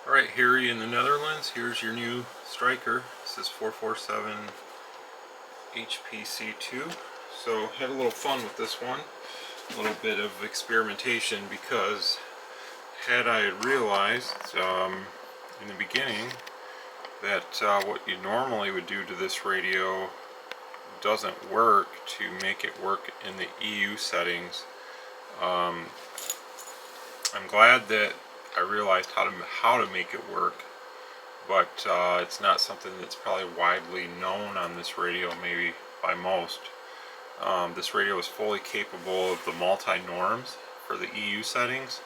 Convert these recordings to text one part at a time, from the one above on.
Alright, here in the Netherlands, here's your new Stryker. This is 447 HPC2. So had a little fun with this one, a little bit of experimentation, because had I realized in the beginning that what you normally would do to this radio doesn't work to make it work in the EU settings. I'm glad that I realized how to make it work, but it's not something that's probably widely known on this radio, maybe by most. This radio is fully capable of the multi-norms for the EU settings,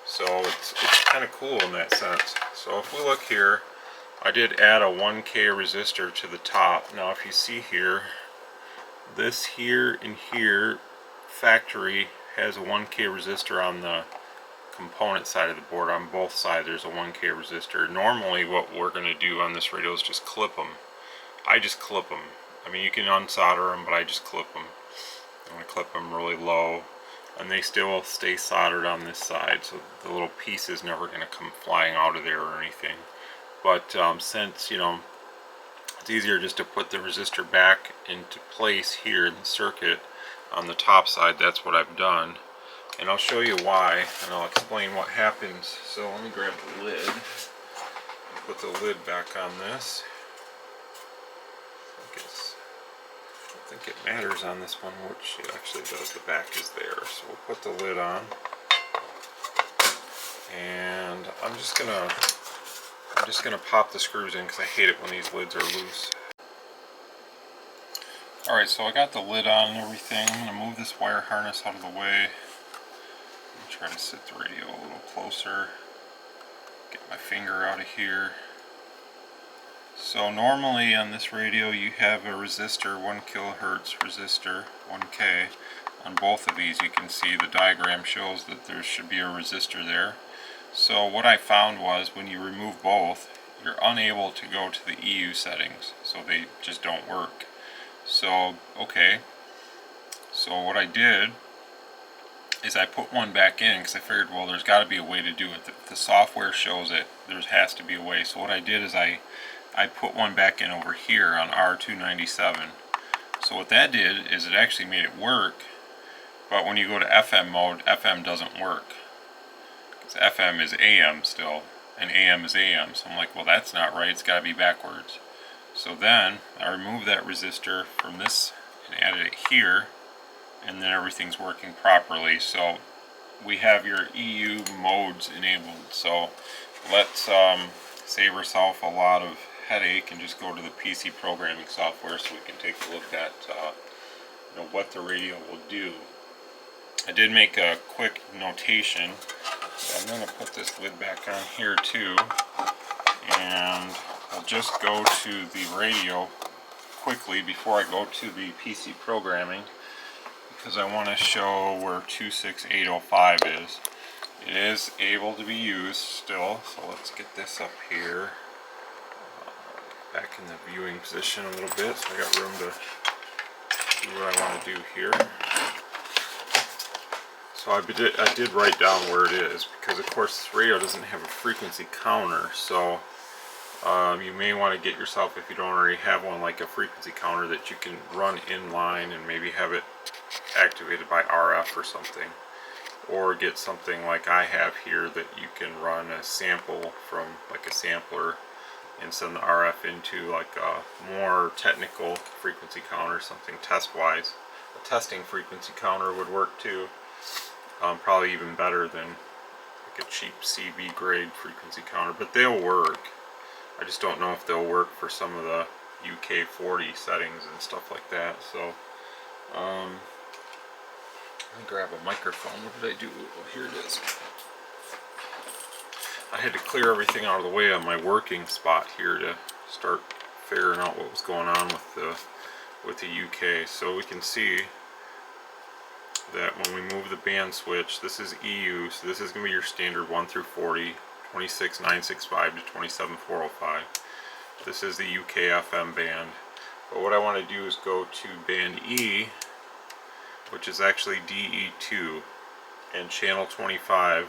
so it's kind of cool in that sense. So if we look here, I did add a 1K resistor to the top. Now if you see here, this here and here factory has a 1K resistor on the component side of the board. On both sides there's a 1K resistor. Normally what we're going to do on this radio is just clip them. I just clip them. I mean, you can unsolder them, but I just clip them. I'm going to clip them really low, and they still stay soldered on this side, so the little piece is never going to come flying out of there or anything. But since, you know, it's easier just to put the resistor back into place here in the circuit on the top side, that's what I've done. And I'll show you why, and I'll explain what happens. So let me grab the lid and put the lid back on this. I think it matters on this one, which it actually does. The back is there. So we'll put the lid on. And I'm just gonna pop the screws in because I hate it when these lids are loose. Alright, so I got the lid on and everything. I'm going to move this wire harness out of the way. Try to sit the radio a little closer, get my finger out of here. So normally on this radio you have a resistor, 1 kilohertz resistor, 1K. On both of these you can see the diagram shows that there should be a resistor there. So what I found was when you remove both, you're unable to go to the EU settings, so they just don't work. So okay, so what I did is I put one back in because I figured, well, there's got to be a way to do it. The software shows it. There has to be a way. So what I did is I put one back in over here on R297. So what that did is it actually made it work, but when you go to FM mode, FM doesn't work. Because FM is AM still, and AM is AM. So I'm like, well, that's not right. It's got to be backwards. So then I removed that resistor from this and added it here, and then everything's working properly. So we have your EU modes enabled. So let's save ourselves a lot of headache and just go to the PC programming software so we can take a look at you know, what the radio will do. I did make a quick notation. So I'm going to put this lid back on here too, and I'll just go to the radio quickly before I go to the PC programming, because I want to show where 26805 is. It is able to be used still, so let's get this up here, back in the viewing position a little bit, so I got room to do what I want to do here. So I did write down where it is, because of course this radio doesn't have a frequency counter, so you may want to get yourself, if you don't already have one, like a frequency counter that you can run in line and maybe have it activated by RF or something, or get something like I have here that you can run a sample from, like a sampler, and send the RF into like a more technical frequency counter, something test-wise. A testing frequency counter would work too, probably even better than like a cheap CB grade frequency counter, but they'll work. I just don't know if they'll work for some of the UK 40 settings and stuff like that. So let me grab a microphone. What did I do? Oh, here it is. I had to clear everything out of the way on my working spot here to start figuring out what was going on with the UK. So we can see that when we move the band switch, this is EU, so this is going to be your standard 1 through 40, 26965 to 27405. This is the UK FM band. But what I want to do is go to band E, which is actually DE2, and channel 25.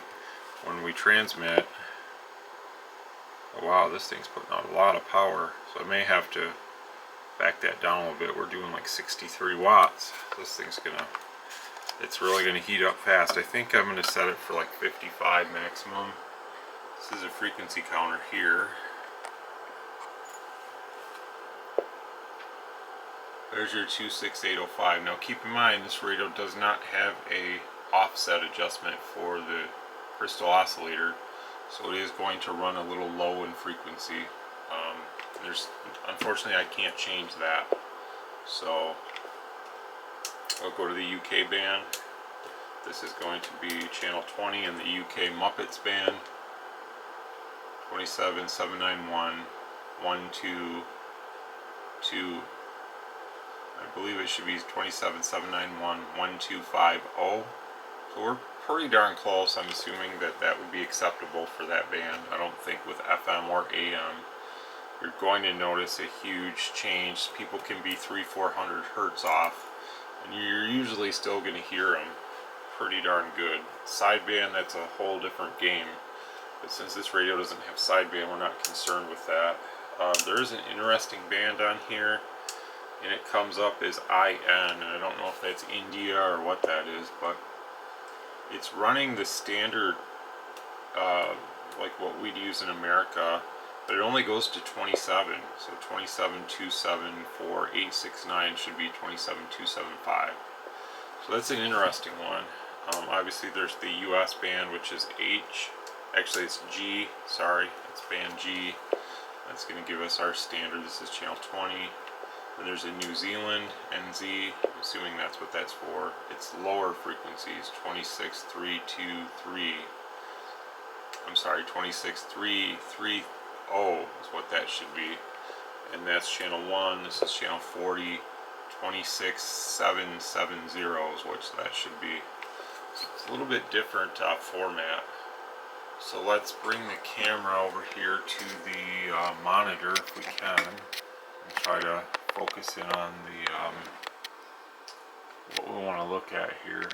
When we transmit, Oh wow, this thing's putting out a lot of power, so I may have to back that down a little bit. We're doing like 63 watts. This thing's gonna, it's really gonna heat up fast. I think I'm gonna set it for like 55 maximum. This is a frequency counter here. There's your 26805. Now keep in mind, this radio does not have a offset adjustment for the crystal oscillator, so it is going to run a little low in frequency. Unfortunately, I can't change that. So I'll go to the UK band. This is going to be channel 20 in the UK Muppets band. 27791 122. I believe it should be 27791 1250. So we're pretty darn close. I'm assuming that that would be acceptable for that band. I don't think with FM or AM you're going to notice a huge change. People can be 300-400 hertz off, and you're usually still going to hear them pretty darn good. Sideband, that's a whole different game. But since this radio doesn't have sideband, we're not concerned with that. There is an interesting band on here, and it comes up as IN, and I don't know if that's India or what that is, but it's running the standard, like what we'd use in America, but it only goes to 27. So 27274 should be 27275. So that's an interesting one. Obviously there's the US band, which is H, actually it's G, sorry, it's band G. That's going to give us our standard. This is channel 20. And there's a New Zealand NZ, I'm assuming that's what that's for. It's lower frequencies, 26323. I'm sorry, 26330 is what that should be. And that's channel 1, this is channel 40, 26770 is what that should be. So it's a little bit different format. So let's bring the camera over here to the monitor if we can, and try to focus in on the what we want to look at here.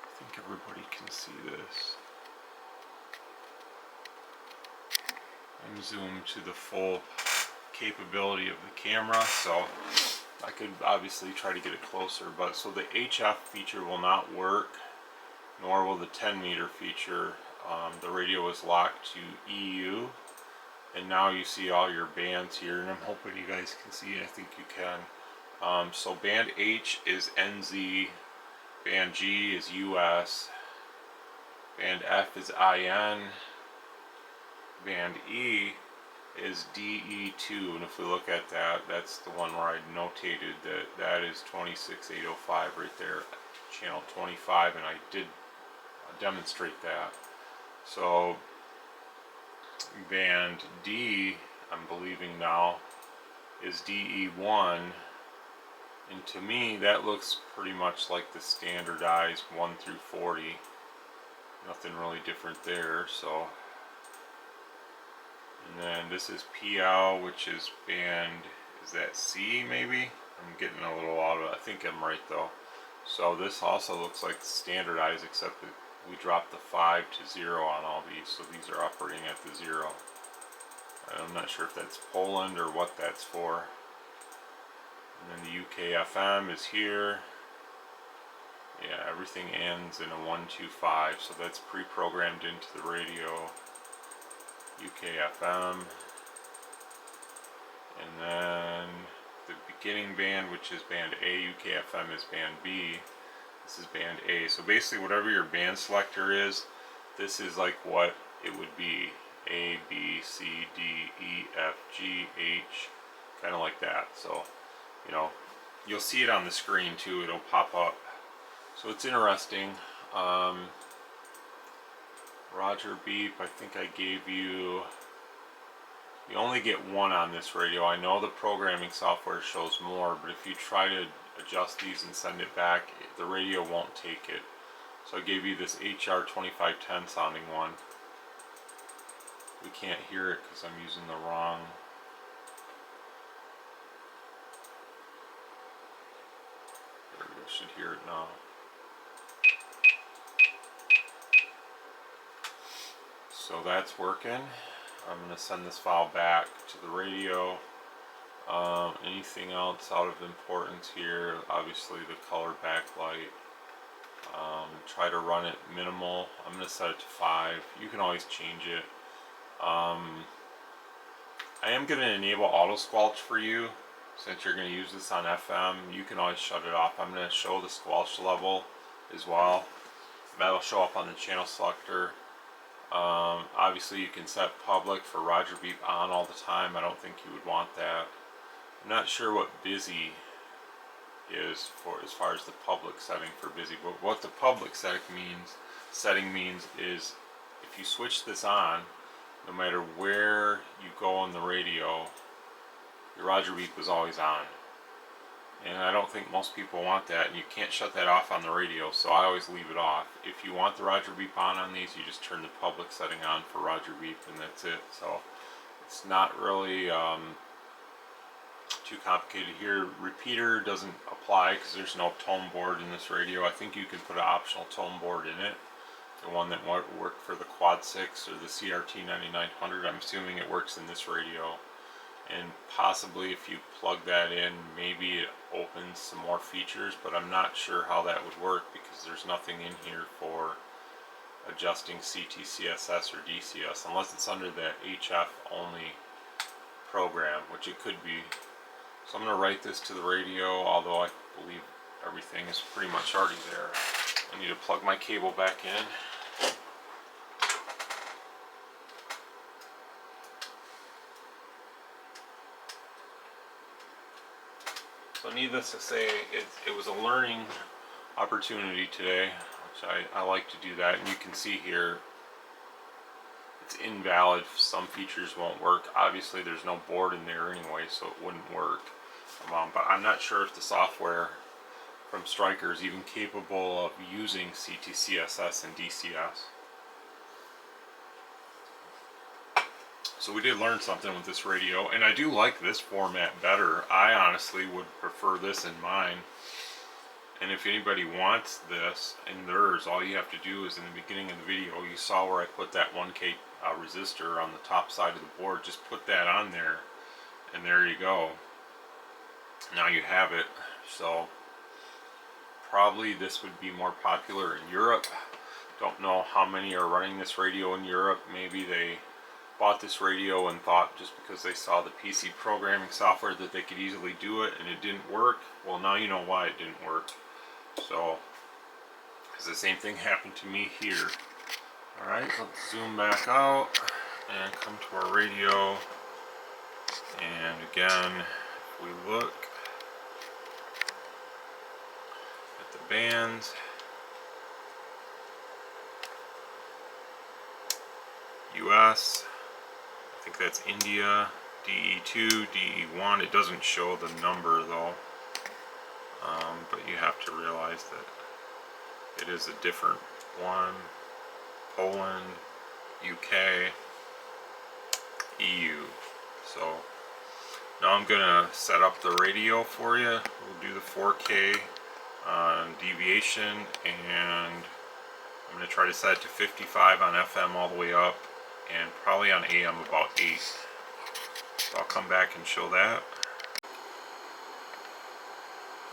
I think everybody can see this. I'm zoomed to the full capability of the camera, so I could obviously try to get it closer, but so the HF feature will not work, nor will the 10 meter feature. The radio is locked to EU, and now you see all your bands here, and I'm hoping you guys can see it. I think you can. So band H is NZ, band G is US, band F is IN, band E is DE2, and if we look at that, that's the one where I notated that is 26805 right there, channel 25, and I did demonstrate that. So band D, I'm believing now, is DE1, and to me that looks pretty much like the standardized 1 through 40. Nothing really different there. So, and then this is PL, which is band, is that C maybe? I'm getting a little out of it. I think I'm right though. So this also looks like standardized, except that we dropped the 5 to 0 on all these, so these are operating at the 0. I'm not sure if that's Poland or what that's for. And then the UK FM is here. Yeah, everything ends in a 125, so that's pre-programmed into the radio. UK FM. And then the beginning band, which is band A, UK FM is band B. This is band A. So basically whatever your band selector is, this is like what it would be. A, B, C, D, E, F, G, H, kind of like that. So, you know, you'll see it on the screen too, it'll pop up. So it's interesting. Roger Beep, I think I gave you, you only get one on this radio. I know the programming software shows more, but if you try to adjust these and send it back, the radio won't take it. So I gave you this HR2510 sounding one. We can't hear it because I'm using the wrong. There we go, should hear it now. So that's working. I'm going to send this file back to the radio. Anything else out of importance here? Obviously the color backlight. Try to run it minimal. I'm going to set it to 5. You can always change it. I am going to enable auto squelch for you. Since you're going to use this on FM, you can always shut it off. I'm going to show the squelch level as well. That'll show up on the channel selector. Obviously you can set public for Roger beep on all the time. I don't think you would want that. I'm not sure what busy is for as far as the public setting for busy, but what the public setting means is if you switch this on, no matter where you go on the radio, your Roger beep is always on. And I don't think most people want that, and you can't shut that off on the radio, so I always leave it off. If you want the Roger beep on these, you just turn the public setting on for Roger beep, and that's it. So it's not really too complicated here. Repeater doesn't apply because there's no tone board in this radio. I think you can put an optional tone board in it. The one that worked for the Quad 6 or the CRT 9900, I'm assuming it works in this radio. And possibly if you plug that in, maybe it opens some more features, but I'm not sure how that would work because there's nothing in here for adjusting CT, CSS, or DCS, unless it's under the HF only program, which it could be. So I'm going to write this to the radio, although I believe everything is pretty much already there. I need to plug my cable back in. So needless to say, it was a learning opportunity today, which I like to do that. And you can see here, it's invalid. Some features won't work. Obviously there's no board in there anyway, so it wouldn't work. But I'm not sure if the software from Stryker is even capable of using CT, CSS, and DCS. So we did learn something with this radio, and I do like this format better. I honestly would prefer this in mine. And if anybody wants this in theirs, all you have to do is in the beginning of the video, you saw where I put that 1K resistor on the top side of the board. Just put that on there, and there you go. Now you have it. So probably this would be more popular in Europe. Don't know how many are running this radio in Europe. Maybe they bought this radio and thought just because they saw the PC programming software that they could easily do it, and it didn't work. Well, now you know why it didn't work. So, because the same thing happened to me here. Alright, let's zoom back out and come to our radio. And again, if we look at the bands, US, I think that's India, DE2, DE1. It doesn't show the number though, but you have to realize that it is a different one. Poland, UK, EU. So now I'm gonna set up the radio for you. We'll do the 4K deviation, and I'm gonna try to set it to 55 on FM all the way up, and probably on AM about 8. So I'll come back and show that.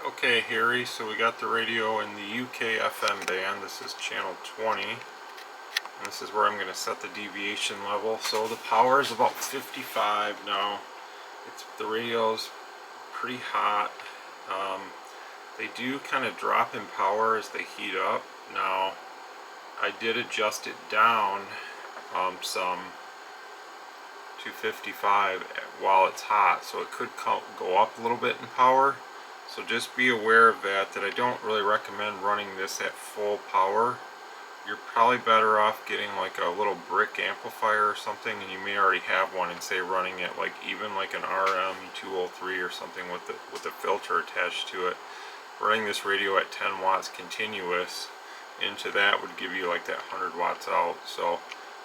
Okay, Harry, so we got the radio in the UK FM band. This is channel 20. And this is where I'm going to set the deviation level. So the power is about 55 now. The radio's pretty hot. They do kind of drop in power as they heat up. Now, I did adjust it down some to 55 while it's hot, so it could go up a little bit in power. So just be aware of that I don't really recommend running this at full power. You're probably better off getting like a little brick amplifier or something, and you may already have one, and say running it like even like an RM203 or something with a filter attached to it. Running this radio at 10 watts continuous into that would give you like that 100 watts out. So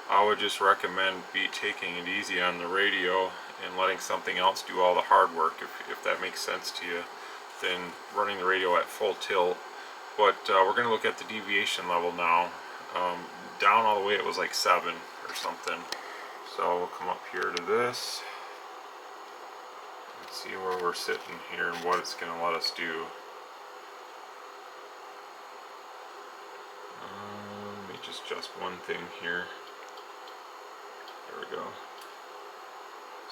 I would just recommend taking it easy on the radio and letting something else do all the hard work, if that makes sense to you. than running the radio at full tilt. But we're going to look at the deviation level now. Down all the way it was like 7 or something. So we'll come up here to this and see where we're sitting here and what it's going to let us do. Let me just adjust one thing here. There we go.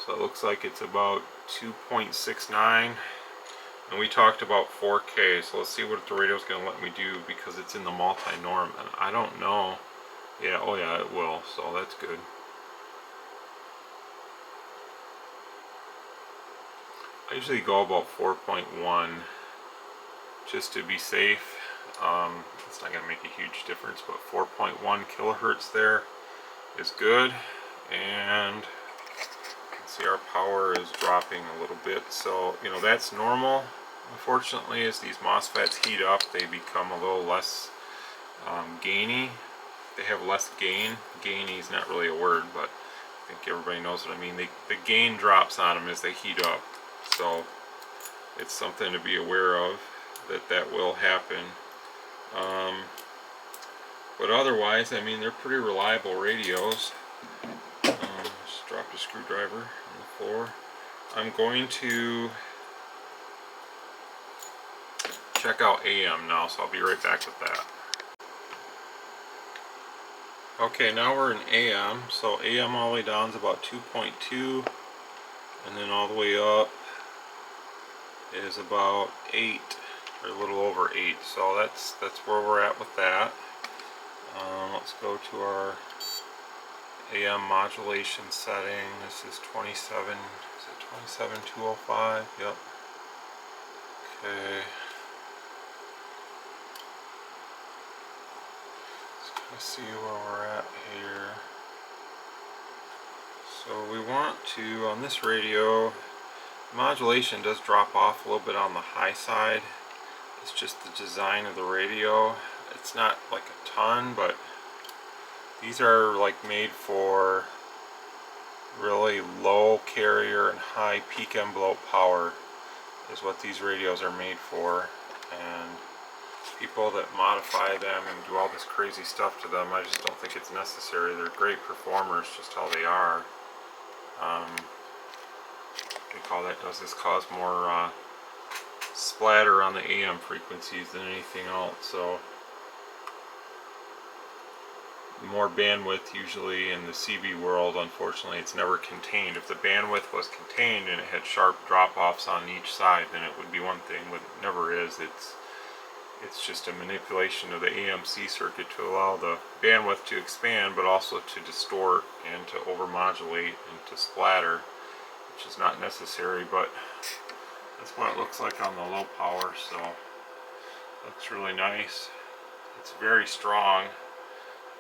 So it looks like it's about 2.69. And we talked about 4K, so let's see what the radio is going to let me do because it's in the Multinorm, and I don't know. Yeah, oh yeah, it will, so that's good. I usually go about 4.1 just to be safe. It's not going to make a huge difference, but 4.1 kilohertz there is good. And you can see our power is dropping a little bit, so you know that's normal. Unfortunately, as these MOSFETs heat up, they become a little less gainy. They have less gain. Gainy is not really a word, but I think everybody knows what I mean. The gain drops on them as they heat up, so it's something to be aware of, that will happen. But otherwise, I mean, they're pretty reliable radios. Just dropped a screwdriver on the floor. I'm going to check out AM now, so I'll be right back with that. Okay, now we're in AM. So AM all the way down is about 2.2, and then all the way up is about 8, or a little over 8. So that's where we're at with that. Let's go to our AM modulation setting. This is 27. Is it 27205? Yep. Okay. Let's see where we're at here. So we want to, on this radio, modulation does drop off a little bit on the high side. It's just the design of the radio. It's not like a ton, but these are like made for really low carrier and high peak envelope power is what these radios are made for. And people that modify them and do all this crazy stuff to them, I just don't think it's necessary. They're great performers just how they are. I think all that does is cause more splatter on the AM frequencies than anything else. So more bandwidth usually in the CB world, unfortunately it's never contained. If the bandwidth was contained and it had sharp drop-offs on each side, then it would be one thing, but it never is. It's just a manipulation of the AMC circuit to allow the bandwidth to expand, but also to distort and to overmodulate and to splatter, which is not necessary, but that's what it looks like on the low power. So looks really nice. It's very strong.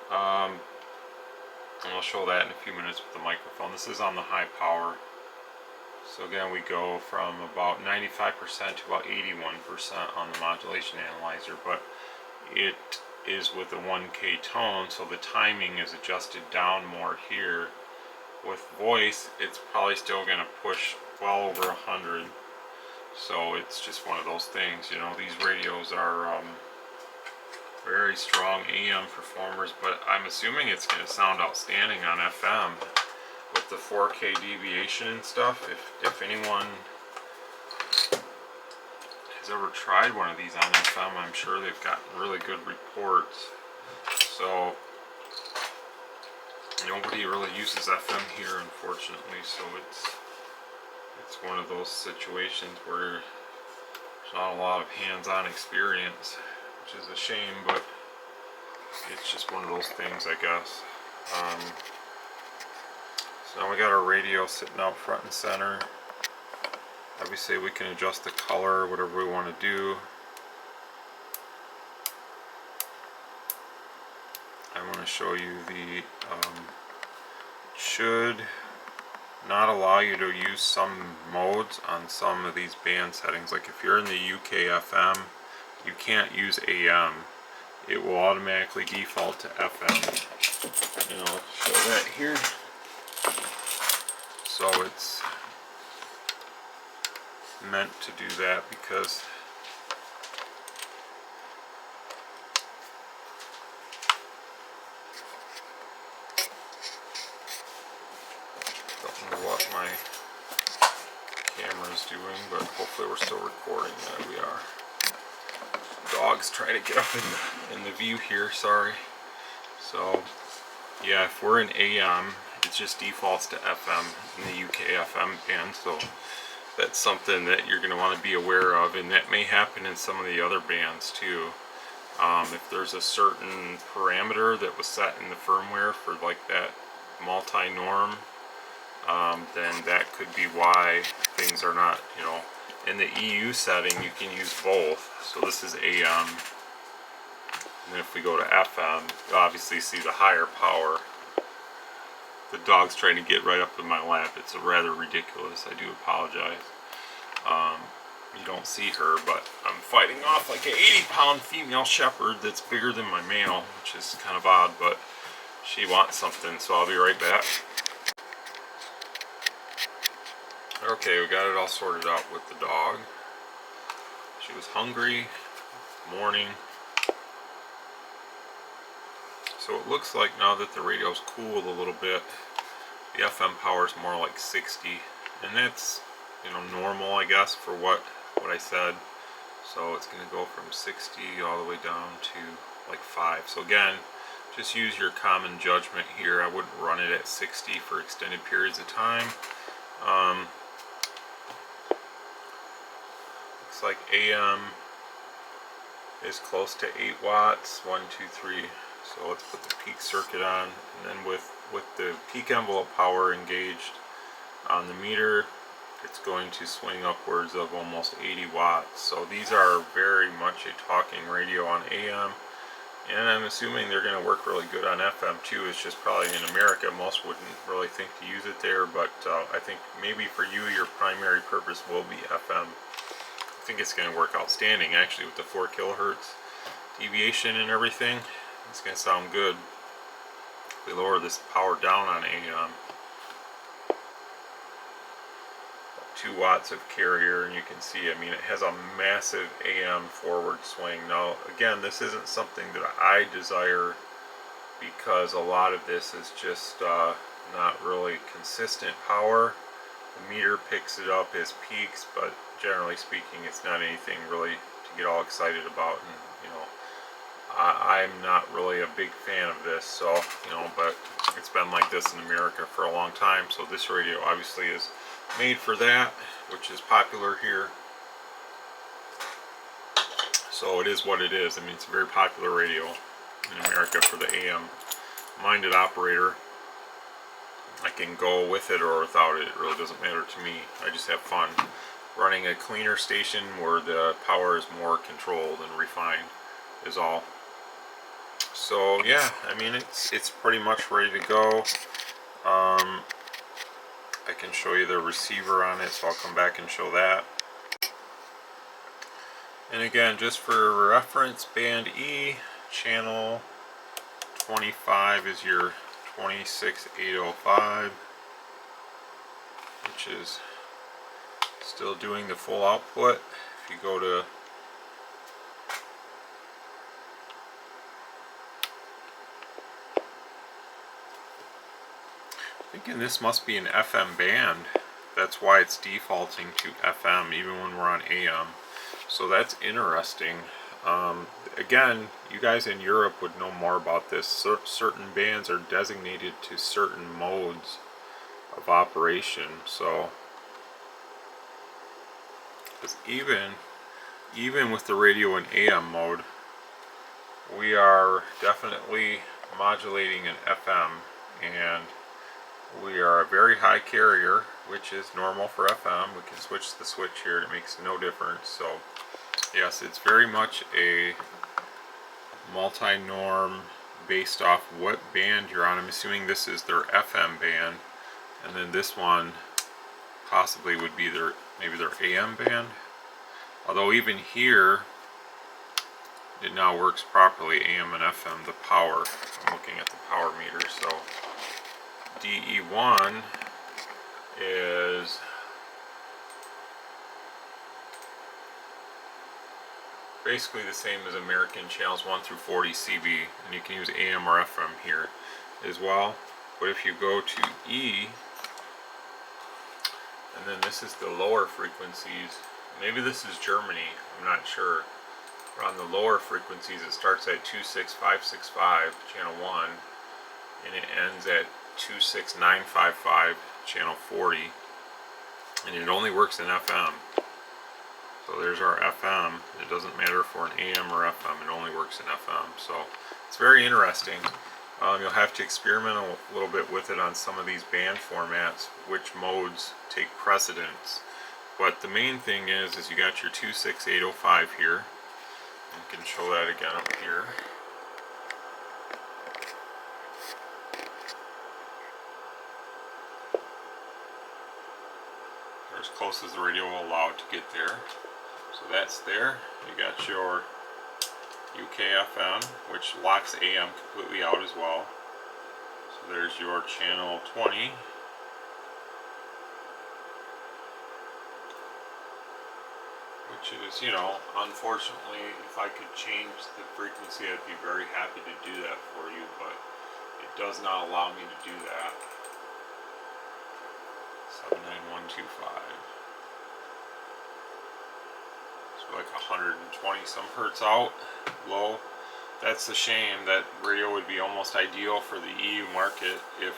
And I'll show that in a few minutes with the microphone. This is on the high power. So again, we go from about 95% to about 81% on the modulation analyzer, but it is with a 1K tone, so the timing is adjusted down more here. With voice, it's probably still going to push well over 100. So it's just one of those things, you know, these radios are very strong AM performers, but I'm assuming it's going to sound outstanding on FM with the 4K deviation and stuff. If anyone has ever tried one of these on FM, I'm sure they've gotten really good reports. So nobody really uses FM here, unfortunately, so it's one of those situations where there's not a lot of hands-on experience, which is a shame, but it's just one of those things, I guess. So now we got our radio sitting out front and center. Obviously we can adjust the color, whatever we want to do. I want to show you the should not allow you to use some modes on some of these band settings. Like if you're in the UK FM, you can't use AM. It will automatically default to FM. And I'll show that here. So it's meant to do that because was doing, but hopefully we're still recording. There we are. Dog's trying to get up in the view here, sorry. So yeah, if we're in AM, it just defaults to FM in the UK FM band, so that's something that you're going to want to be aware of, and that may happen in some of the other bands too. If there's a certain parameter that was set in the firmware for like that Multinorm, then that could be why things are not, you know, in the EU setting you can use both. So this is AM, and if we go to FM, you obviously see the higher power. The dog's trying to get right up in my lap. It's rather ridiculous. I do apologize. You don't see her, but I'm fighting off like an 80-pound female shepherd that's bigger than my male, which is kind of odd, but she wants something, so I'll be right back. Okay, we got it all sorted out with the dog. She was hungry, morning. So it looks like now that the radio's cooled a little bit, the FM power is more like 60, and that's, you know, normal, I guess, for what I said. So it's going to go from 60 all the way down to like 5. So again, just use your common judgment here. I wouldn't run it at 60 for extended periods of time. Looks like AM is close to 8 watts. 1, 2, 3. So let's put the peak circuit on, and then with the peak envelope power engaged on the meter, it's going to swing upwards of almost 80 watts. So these are very much a talking radio on AM, and I'm assuming they're going to work really good on FM too. It's just probably in America most wouldn't really think to use it there, but I think maybe for you your primary purpose will be FM. I think it's going to work outstanding actually with the 4 kilohertz deviation and everything. It's going to sound good. If we lower this power down on AM, 2 watts of carrier, and you can see, I mean, it has a massive AM forward swing. Now again, this isn't something that I desire, because a lot of this is just not really consistent power. The meter picks it up as peaks, but generally speaking it's not anything really to get all excited about. And you know, I'm not really a big fan of this, so you know, but it's been like this in America for a long time, so this radio obviously is made for that, which is popular here. So it is what it is. I mean, it's a very popular radio in America for the AM minded operator. I can go with it or without it, it really doesn't matter to me. I just have fun running a cleaner station where the power is more controlled and refined is all. So yeah, I mean, it's pretty much ready to go. I can show you the receiver on it, so I'll come back and show that. And again, just for reference, band E, channel 25 is your 26805, which is still doing the full output. If you go to thinking this must be an FM band. That's why it's defaulting to FM even when we're on AM. So that's interesting. Again, you guys in Europe would know more about this. Certain bands are designated to certain modes of operation. So, because even with the radio in AM mode, we are definitely modulating in FM, and we are a very high carrier, which is normal for FM. We can switch the switch here, it makes no difference. So yes, it's very much a Multinorm based off what band you're on. I'm assuming this is their FM band, and then this one possibly would be maybe their AM band. Although even here it now works properly, AM and FM, the power. I'm looking at the power meter, so DE1 is basically the same as American channels 1 through 40 CB, and you can use AM or FM here as well. But if you go to E, and and then this is the lower frequencies. Maybe this is Germany, I'm not sure. But on the lower frequencies it starts at 26565, channel 1, and it ends at 26955, channel 40, and it only works in FM. So there's our FM. It doesn't matter for an AM or FM, it only works in FM. So it's very interesting. You'll have to experiment a little bit with it on some of these band formats, which modes take precedence. But the main thing is you got your 26805 here. You can show that again up here. They're as close as the radio will allow it to get there. So that's there. You got your UK-FM, which locks AM completely out as well. So there's your channel 20. Which is, you know, unfortunately, if I could change the frequency, I'd be very happy to do that for you, but it does not allow me to do that. 79125. So like 120 some hertz out, low. That's a shame. That radio would be almost ideal for the EU market if,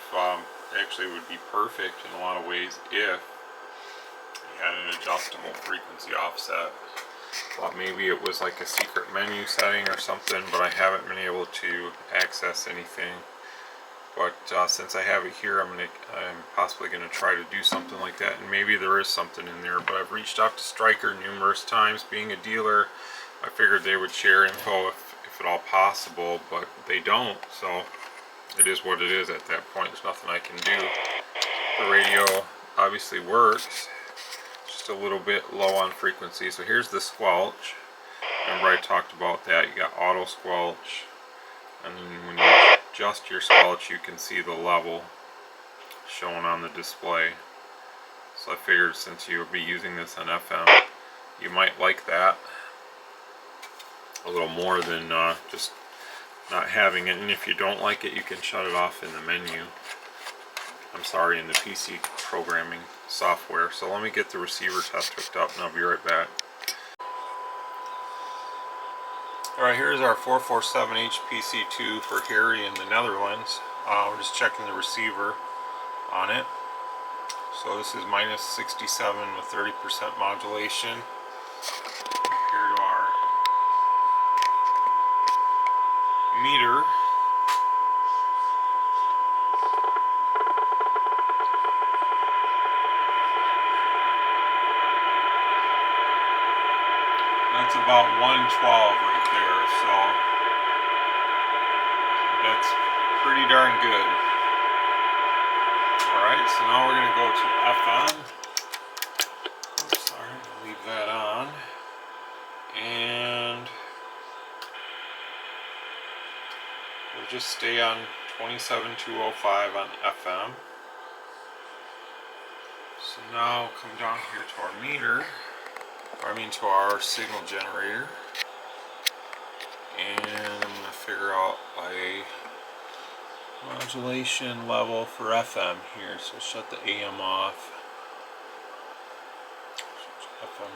actually it would be perfect in a lot of ways if had an adjustable frequency offset. Thought maybe it was like a secret menu setting or something, but I haven't been able to access anything. But since I have it here, I'm possibly going to try to do something like that, and maybe there is something in there. But I've reached out to Stryker numerous times. Being a dealer, I figured they would share info if at all possible, but they don't. So it is what it is at that point. There's nothing I can do. The radio obviously works. A little bit low on frequency. So here's the squelch. Remember I talked about that. You got auto squelch, and then when you adjust your squelch you can see the level showing on the display. So I figured since you'll be using this on FM, you might like that a little more than just not having it. And if you don't like it, you can shut it off in the menu. I'm sorry, in the PC programming software. So let me get the receiver test hooked up and I'll be right back. Alright, here's our 447HPC2 for Harry in the Netherlands. We're just checking the receiver on it. So this is minus 67 with 30% modulation. Here to our meter. That's about 112 right there, so that's pretty darn good. Alright, so now we're going to go to FM. Oops, sorry, leave that on. And we'll just stay on 27205 on FM. So now come down here to our meter. To our signal generator, and I'm going to figure out a modulation level for FM here. So shut the AM off, shut FM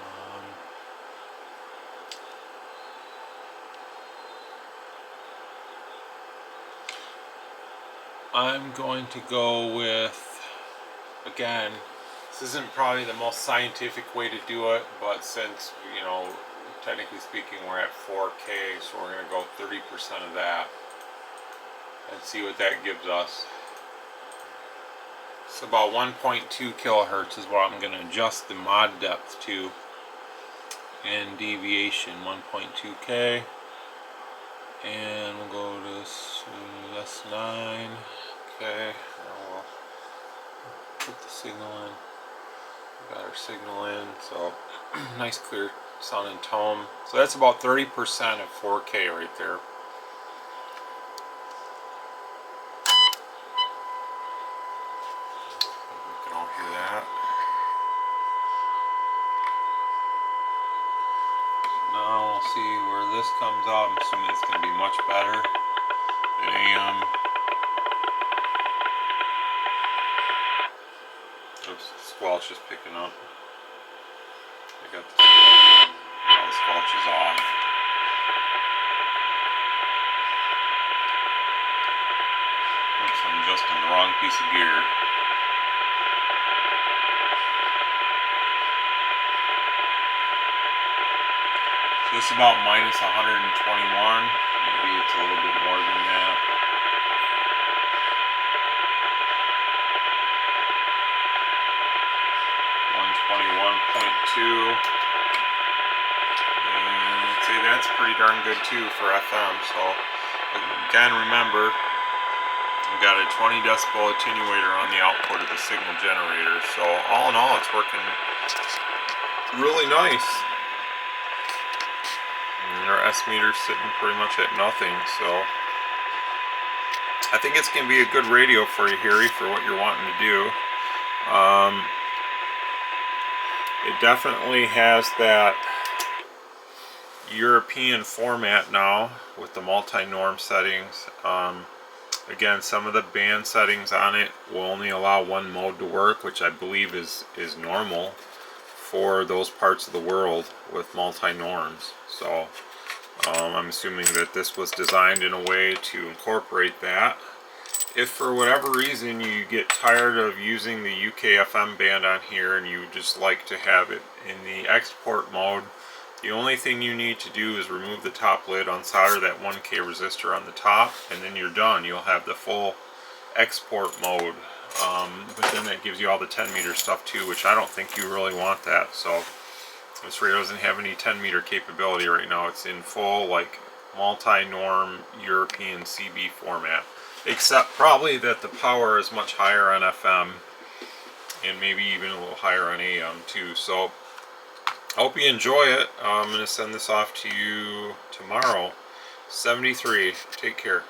on. I'm going to go with, again, this isn't probably the most scientific way to do it, but since, you know, technically speaking we're at 4K, so we're going to go 30% of that and see what that gives us. It's about 1.2 kilohertz is what I'm going to adjust the mod depth to, and deviation 1.2K, and we'll go to S9. Okay, we'll put the signal in. Got our signal in, so nice clear sounding tone. So that's about 30% of 4K right there. We can all hear that. So now we'll see where this comes out. I'm assuming it's going to be much better than AM. Oops, squelch is picking up. I got the squelch on. Now the squelch is off. Oops, I'm adjusting the wrong piece of gear. So this is about minus 121. Maybe it's a little bit more than that. .2, and I'd say that's pretty darn good too for FM. So again, remember, I've got a 20 decibel attenuator on the output of the signal generator. So all in all, it's working really nice. And our S meter's sitting pretty much at nothing. So I think it's going to be a good radio for you, Harry, for what you're wanting to do. It definitely has that European format now with the multi-norm settings. Again, some of the band settings on it will only allow one mode to work, which I believe is normal for those parts of the world with multi-norms. So I'm assuming that this was designed in a way to incorporate that. If for whatever reason you get tired of using the UK FM band on here and you just like to have it in the export mode, the only thing you need to do is remove the top lid, unsolder that 1K resistor on the top, and then you're done. You'll have the full export mode. But then that gives you all the 10 meter stuff too, which I don't think you really want that. So this radio doesn't have any 10 meter capability right now. It's in full like multi-norm European CB format. Except probably that the power is much higher on FM and maybe even a little higher on AM too. So I hope you enjoy it. I'm going to send this off to you tomorrow. 73. Take care.